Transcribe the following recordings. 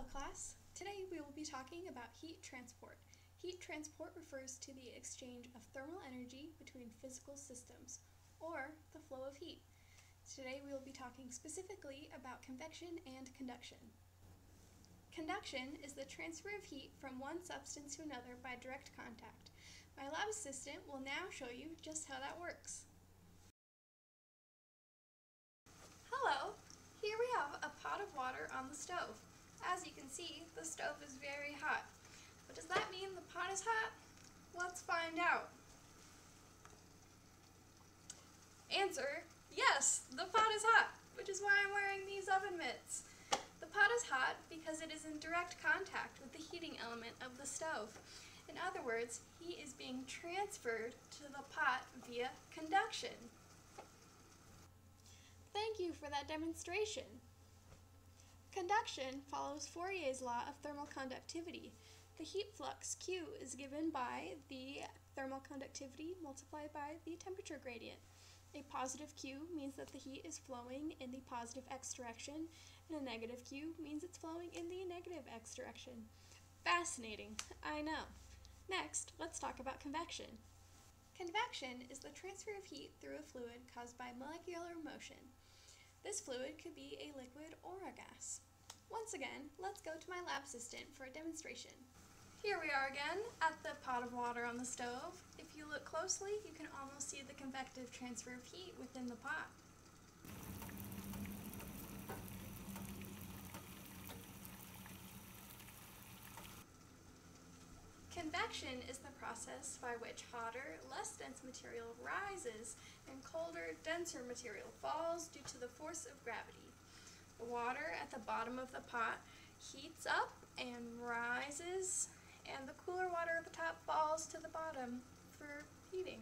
Hello class! Today we will be talking about heat transport. Heat transport refers to the exchange of thermal energy between physical systems, or the flow of heat. Today we will be talking specifically about convection and conduction. Conduction is the transfer of heat from one substance to another by direct contact. My lab assistant will now show you just how that works. Hello! Here we have a pot of water on the stove. As you can see, the stove is very hot. But does that mean the pot is hot? Let's find out. Answer: yes, the pot is hot, which is why I'm wearing these oven mitts. The pot is hot because it is in direct contact with the heating element of the stove. In other words, heat is being transferred to the pot via conduction. Thank you for that demonstration. Conduction follows Fourier's law of thermal conductivity. The heat flux Q is given by the thermal conductivity multiplied by the temperature gradient. A positive Q means that the heat is flowing in the positive x direction, and a negative Q means it's flowing in the negative x direction. Fascinating, I know. Next, let's talk about convection. Convection is the transfer of heat through a fluid caused by molecular motion. This fluid could be a liquid or a gas. Once again, let's go to my lab assistant for a demonstration. Here we are again at the pot of water on the stove. If you look closely, you can almost see the convective transfer of heat within the pot. Convection is the process by which hotter, less dense material rises and colder, denser material falls due to the force of gravity. The water at the bottom of the pot heats up and rises, and the cooler water at the top falls to the bottom for heating.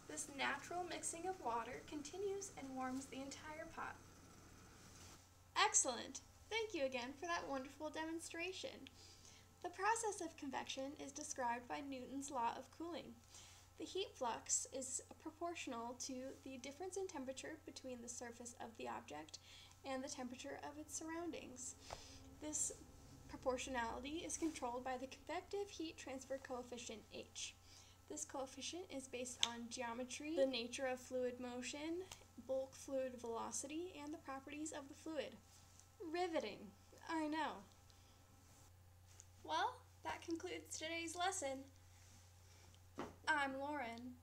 This natural mixing of water continues and warms the entire pot. Excellent! Thank you again for that wonderful demonstration. The process of convection is described by Newton's law of cooling. The heat flux is proportional to the difference in temperature between the surface of the object and the temperature of its surroundings. This proportionality is controlled by the convective heat transfer coefficient H. This coefficient is based on geometry, the nature of fluid motion, bulk fluid velocity, and the properties of the fluid. Riveting, I know. Well, that concludes today's lesson. I'm Lauren.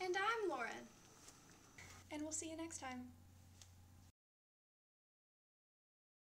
And I'm Lauren. And we'll see you next time.